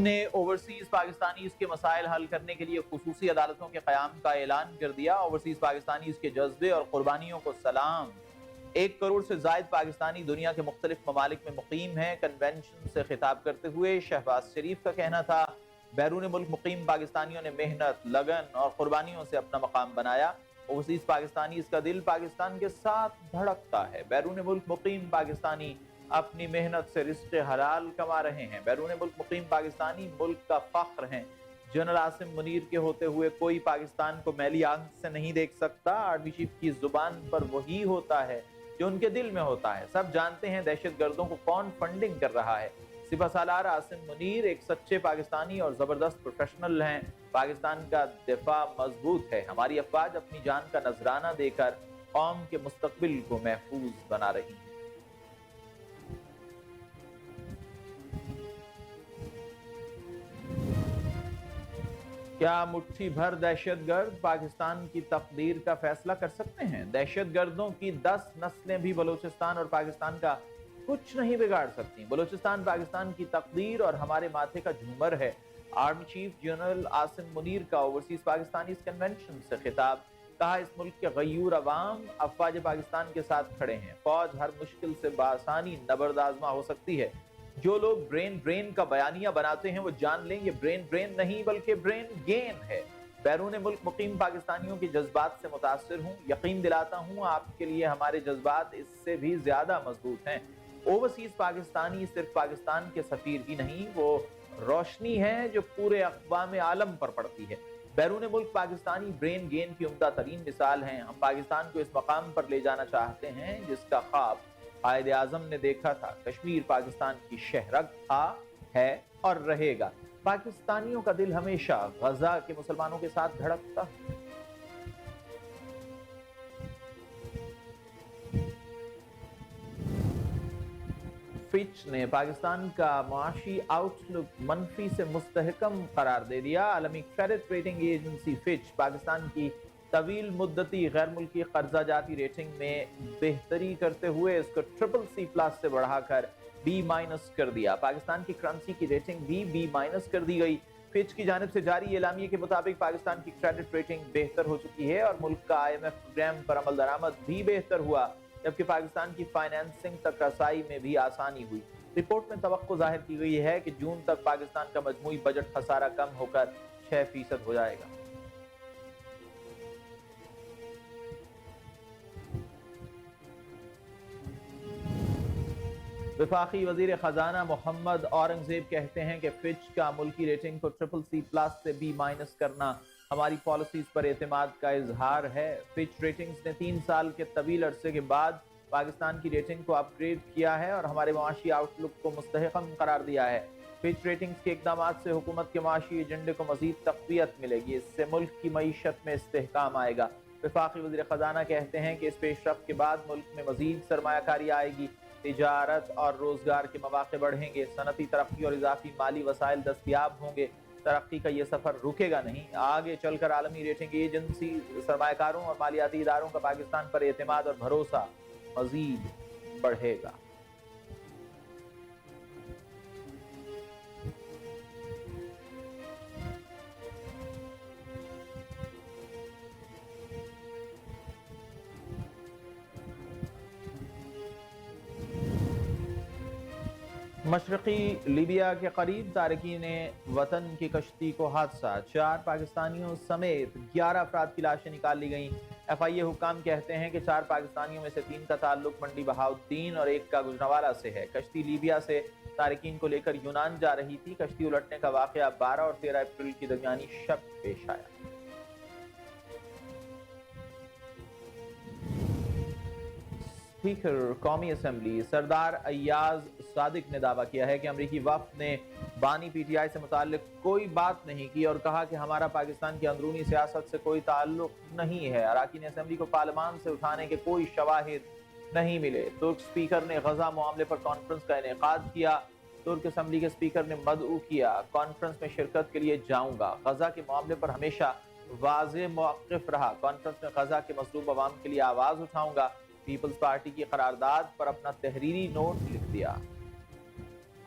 نے overseas Pakistanis کے مسائل حل کرنے کے لیے خصوصی عدالتوں کے قیام کا اعلان کر دیا۔ اوورسیز پاکستانیز کے جذبے اور قربانیوں کو سلام۔ 1 کروڑ سے زائد پاکستانی دنیا کے مختلف ممالک میں مقیم ہیں۔ کنونشن سے خطاب کرتے ہوئے شہباز شریف کا کہنا تھا، بیرون ملک مقیم پاکستانیوں نے محنت، لگن اور قربانیوں سے اپنا مقام بنایا۔ اوورسیز پاکستانیز کا دل پاکستان کے ساتھ دھڑکتا ہے۔ بیرون ملک مقیم پاکستانی اپنی محنت سے رزق حلال کما رہے ہیں۔ بیرون ملک مقیم پاکستانی ملک کا فخر ہیں۔ جنرل عاصم منیر کے ہوتے ہوئے کوئی پاکستان کو میلی آنکھ سے نہیں دیکھ سکتا۔ آرمی چیف کی زبان پر وہی ہوتا ہے جو ان کے دل میں ہوتا ہے۔ سب جانتے ہیں دہشت گردوں کو کون فنڈنگ کر رہا ہے۔ سپہ سالار عاصم منیر ایک سچے پاکستانی اور زبردست پروفیشنل ہیں۔ پاکستان کا دفاع مضبوط ہے۔ ہماری افواج اپنی جان کا نذرانہ دے کر قوم کے مستقبل کو محفوظ بنا رہی ہیں۔ کیا مٹھی بھر دہشت گرد پاکستان کی تقدیر کا فیصلہ کر سکتے ہیں؟ دہشت گردوں کی 10 نسلیں بھی بلوچستان اور پاکستان کا کچھ نہیں بگاڑ سکتی۔ بلوچستان پاکستان کی تقدیر اور ہمارے ماتھے کا جھومر ہے۔ Army chief general Asim Munir کا اوورسیز پاکستانیز کنونشن سے خطاب۔ کہا، اس ملک کے غیور عوام افواج پاکستان کے ساتھ کھڑے ہیں۔ فوج ہر مشکل سے بآسانی نبرد آزما ہو سکتی ہے۔ جو لوگ برین کا بیانیہ بناتے ہیں وہ جان لیں یہ برین نہیں بلکہ برین گین ہے۔ بیرون ملک مقیم پاکستانیوں کے جذبات سے متاثر ہوں۔ یقین دلاتا ہوں آپ کے لیے ہمارے جذبات اس سے بھی زیادہ مضبوط ہیں۔ اوورسیز پاکستانی صرف پاکستان کے سفیر ہی نہیں، وہ روشنی ہے جو پورے اقوام عالم پر پڑتی ہے۔ بیرون ملک پاکستانی برین گین کی عمدہ ترین مثال ہیں۔ ہم پاکستان کو اس مقام پر لے جانا چاہتے ہیں جس کا خواب قائد اعظم نے دیکھا تھا۔ کشمیر پاکستان کی شہرگ تھا، ہے اور رہے گا۔ پاکستانیوں کا دل ہمیشہ غزہ کے مسلمانوں کے ساتھ دھڑکتا ہے۔ فچ نے پاکستان کا معاشی آؤٹ لک منفی سے مستحکم قرار دے دیا۔ عالمی credit rating agency Fitch Pakistan کی طویل مدتی غیر ملکی قرضہ جاتی ریٹنگ میں بہتری کرتے ہوئے اس کو CCC+ سے بڑھا کر B- کر دیا۔ پاکستان کی کرنسی کی ریٹنگ بھی B- کر دی گئی۔ فچ کی جانب سے جاری اعلامیے کے مطابق پاکستان کی کریڈٹ ریٹنگ بہتر ہو چکی ہے اور ملک کا IMF پروگرام پر عمل درآمد بھی بہتر ہوا، جبکہ پاکستان کی فائنینسنگ تک رسائی میں بھی آسانی ہوئی۔ رپورٹ میں توقع ظاہر کی گئی ہے کہ جون تک پاکستان کا مجموعی بجٹ خسارہ کم ہو کر 6% ہو جائے گا۔ وفاقی وزیر خزانہ محمد اورنگزیب کہتے ہیں کہ فچ کا ملکی ریٹنگ کو CCC+ سے B- کرنا ہماری پالیسیز پر اعتماد کا اظہار ہے۔ فچ ریٹنگز نے 3 سال کے طویل عرصے کے بعد پاکستان کی ریٹنگ کو اپ گریڈ کیا ہے اور ہمارے معاشی آؤٹ لک کو مستحکم قرار دیا ہے۔ فچ ریٹنگز کے اقدامات سے حکومت کے معاشی ایجنڈے کو مزید تقویت ملے گی۔ اس سے ملک کی معیشت میں استحکام آئے گا۔ وفاقی وزیر خزانہ کہتے ہیں کہ اس پیش رفت کے بعد ملک میں مزید سرمایہ کاری آئے گی، تجارت اور روزگار کے مواقع بڑھیں گے، صنعتی ترقی اور اضافی مالی وسائل دستیاب ہوں گے۔ ترقی کا یہ سفر رکے گا نہیں، آگے چل کر عالمی ریٹنگ ایجنسی، سرمایہ کاروں اور مالیاتی اداروں کا پاکستان پر اعتماد اور بھروسہ مزید بڑھے گا۔ مشرقی لیبیا کے قریب تارکین وطن کی کشتی کو حادثہ، 4 پاکستانیوں سمیت 11 افراد کی لاشیں نکال لی گئیں۔ FIA حکام کہتے ہیں کہ 4 پاکستانیوں میں سے 3 کا تعلق منڈی بہاؤالدین اور 1 کا گوجرانوالہ سے ہے۔ کشتی لیبیا سے تارکین کو لے کر یونان جا رہی تھی۔ کشتی الٹنے کا واقعہ 12 اور 13 اپریل کی درمیانی شب پیش آیا۔ اسپیکر قومی اسمبلی سردار ایاز صادق نے دعویٰ کیا ہے کہ امریکی وفد نے بانی PTI سے متعلق کوئی بات نہیں کی اور کہا کہ ہمارا پاکستان کی اندرونی سیاست سے کوئی تعلق نہیں ہے۔ اراکین اسمبلی کو پارلیمان سے اٹھانے کے کوئی شواہد نہیں ملے۔ ترک اسپیکر نے غزہ معاملے پر کانفرنس کا انعقاد کیا۔ ترک اسمبلی کے اسپیکر نے مدعو کیا، کانفرنس میں شرکت کے لیے جاؤں گا۔ غزہ کے معاملے پر ہمیشہ واضح موقف رہا۔ کانفرنس میں غزہ کے مظلوم عوام کے لیے آواز اٹھاؤں گا۔ پیپلز پارٹی کی قرارداد پر اپنا تحریری نوٹ لکھ دیا۔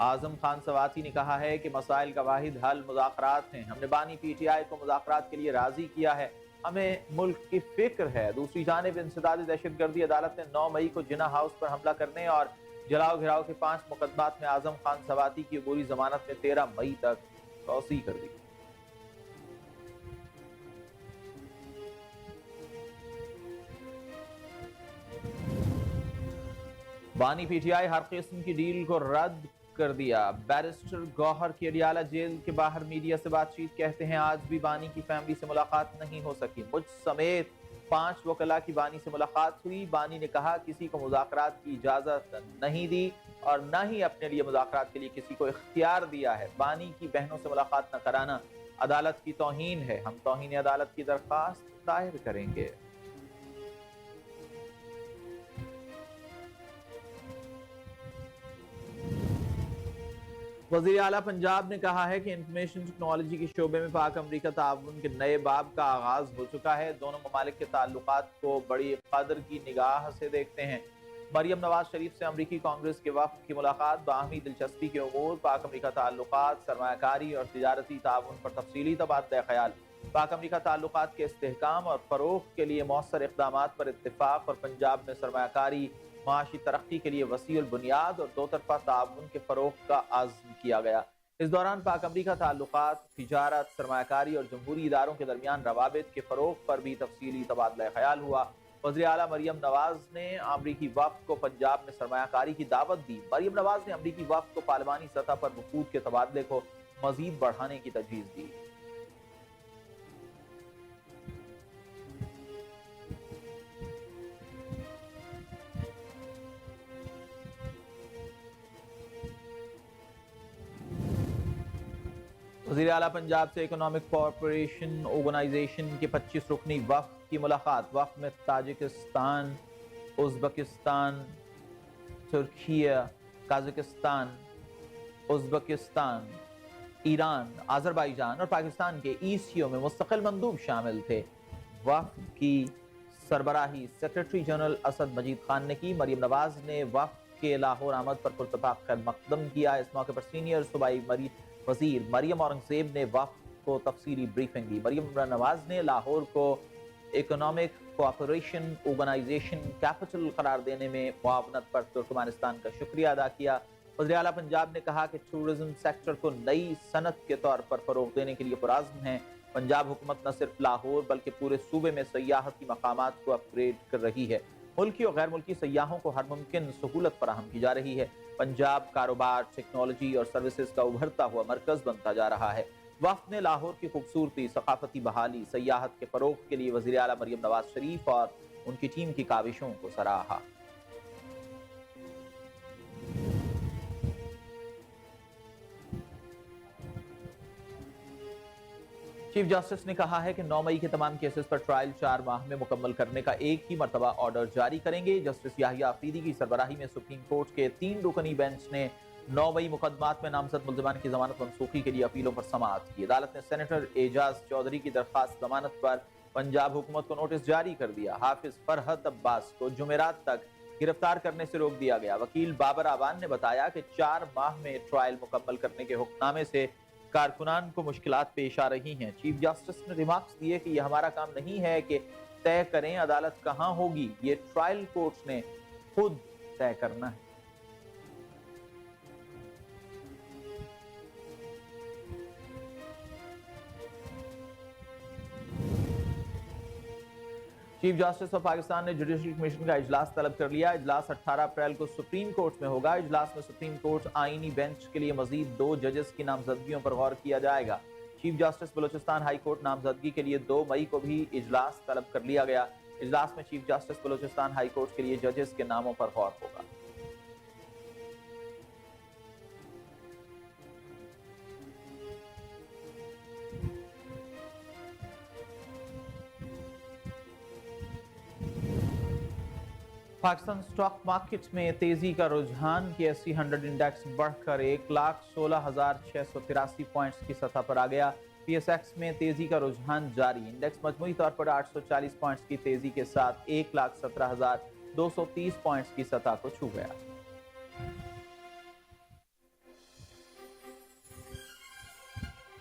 आजम खान सवाती ने कहा है कि मसाइल का वाहिद हल मुज़ाकरात हैं। हमने बानी पीटीआई को मुज़ाकरात के लिए राजी किया है, हमें मुल्क की फिक्र है। दूसरी जानिब इंसदादी दहशतगर्दी अदालत ने 9 मई को जिन्ना हाउस पर हमला करने और जलाओ घिराव के 5 मुकदमात में आजम खान सवाती की अबूरी जमानत में 13 मई तक तौसी कर दी। बानी पीटीआई हर किस्म की डील को रद्द कर दिया। बैरिस्टर गौहर की अडियाला जेल के बाहर मीडिया से बातचीत कहते हैं, आज भी बानी की फैमिली से मुलाकात नहीं हो सकी। मुझ समेत 5 वकला की बानी से मुलाकात हुई। बानी ने कहा किसी को मुज़ाकरात की इजाजत नहीं दी और न ही अपने लिए मुज़ाकरात के लिए किसी को इख्तियार दिया है। बानी की बहनों से मुलाकात न कराना अदालत की तौहीन है। हम तौहीन अदालत की दरख्वास्त दायर करेंगे। वज़ीर आला पंजाब ने कहा है कि इंफॉर्मेशन टेक्नोलॉजी के शोबे में पाक अमरीका ताउन के नए बाब का आगाज हो चुका है। दोनों ममालिक के ताल्लुकात को बड़ी कदर की निगाह से देखते हैं। मरियम नवाज शरीफ से अमरीकी कांग्रेस के वफ़द की मुलाकात, बाहमी दिलचस्पी के उमूर, पाक अमरीका ताल्लुकात, सरमायाकारी और तिजारती ताउन पर तफसीली तबादला ख्याल, पाक अमरीका ताल्लुकात के इस्तेहकाम और फ़रोग़ के लिए मौसर इक़दामात पर इत्तिफ़ाक़ और पंजाब में सरमायाकारी माशी तरक्की के लिए वसीउल बुनियाद और दो तरफा ताउन के फ़रोग़ का आज़म किया गया। इस दौरान पाक अमरीका ताल्लुकात, तिजारत, सरमायाकारी और जमहूरी इदारों के दरमियान रवाबित के फ़रोग़ पर भी तफसीली तबादला ख्याल हुआ। वज़ीर आला मरियम नवाज ने अमरीकी वफ़द को पंजाब में सरमायाकारी की दावत दी। मरियम नवाज ने अमरीकी वफ़द को पार्लिमानी सतह पर वफूद के तबादले को मज़ीद बढ़ाने की तजवीज़ दी। वज़ीर आला पंजाब से इकोनॉमिक कॉरपोरेशन ऑर्गेनाइजेशन के 25 रुकनी वफ़द की मुलाकात। वफ़द में Tajikistan, Uzbekistan, Turkiye, Kazakhstan, Uzbekistan, Iran, Azerbaijan और पाकिस्तान के ईसीओ में मुस्तकिल मंदूब शामिल थे। वफ़द की सरबराही सेक्रेटरी जनरल असद मजीद खान ने की। मरियम नवाज ने वफ़द के लाहौर आमद पर पुरतपाक खैर मकदम किया। इस मौके पर सीनियर सूबाई वज़ीर मरियम औरंगज़ेब ने वफ़द को तफसीली ब्रीफिंग दी। मरियम नवाज ने लाहौर को इकोनॉमिक कोऑपरेशन ऑर्गेनाइजेशन कैपिटल करार देने में मुआवनत पर तुर्कमेनिस्तान का शुक्रिया अदा किया। वज़ीर आला पंजाब ने कहा कि टूरिज्म सेक्टर को नई सनत के तौर पर फ़रोग़ देने के लिए पुरअज़्म है। पंजाब हुकूमत न सिर्फ लाहौर बल्कि पूरे सूबे में सयाहती मकामात को अपग्रेड कर रही है। मुल्की और गैर मुल्की सयाहों को हर मुमकिन सहूलत फराहम की जा रही है। पंजाब कारोबार, टेक्नोलॉजी और सर्विसेज का उभरता हुआ मरकज़ बनता जा रहा है। वफ़द ने लाहौर की खूबसूरती, सकाफती बहाली, सयाहत के फ़रोग़ के लिए वज़ीर आला मरियम नवाज शरीफ और उनकी टीम की काविशों को सराहा। चीफ जस्टिस ने कहा है कि 9 मई के तमाम केसेस पर ट्रायल 4 माह में मुकम्मल करने का एक ही मरतबा ऑर्डर जारी करेंगे। जस्टिस याहिया अफरीदी की सरबराही में सुप्रीम कोर्ट के 3 रुकनी बेंच ने 9 मई मुकदमात में नामजद मुल्ज़िमान की जमानत मनसूखी के लिए अपीलों पर समाअत की। अदालत ने सेनेटर एजाज चौधरी की दरख्वास्त जमानत पर पंजाब हुकूमत को नोटिस जारी कर दिया। हाफिज फरहत अब्बास को जुमेरात तक गिरफ्तार करने से रोक दिया गया। वकील बाबर आवान ने बताया कि 4 माह में ट्रायल मुकम्मल करने के हुक्मनामे से कारकुनान को मुश्किलात पेश आ रही हैं। चीफ जस्टिस ने रिमार्क्स दिए कि यह हमारा काम नहीं है कि तय करें अदालत कहां होगी, ये ट्रायल कोर्ट्स ने खुद तय करना है। चीफ जस्टिस ऑफ पाकिस्तान ने जुडिशल कमीशन का इजलास तलब कर लिया। इजलास 18 अप्रैल को सुप्रीम कोर्ट में होगा। इजलास में सुप्रीम कोर्ट आईनी बेंच के लिए मजीद 2 जजेस की नामजदगियों पर गौर किया जाएगा। Chief justice Balochistan high court नामजदगी के लिए 2 मई को भी इजलास तलब कर लिया गया। इजलास में chief justice Balochistan high court के लिए जजेस के नामों पर गौर होगा। पाकिस्तान स्टॉक मार्केट में तेजी का रुझान। BSE 100 इंडेक्स बढ़कर 1,16,683 पॉइंट्स की सतह पर आ गया। PSX में तेजी का रुझान जारी। इंडेक्स मजमूई तौर पर 840 पॉइंट्स की तेजी के साथ 1,17,230 पॉइंट्स की सतह को छू गया।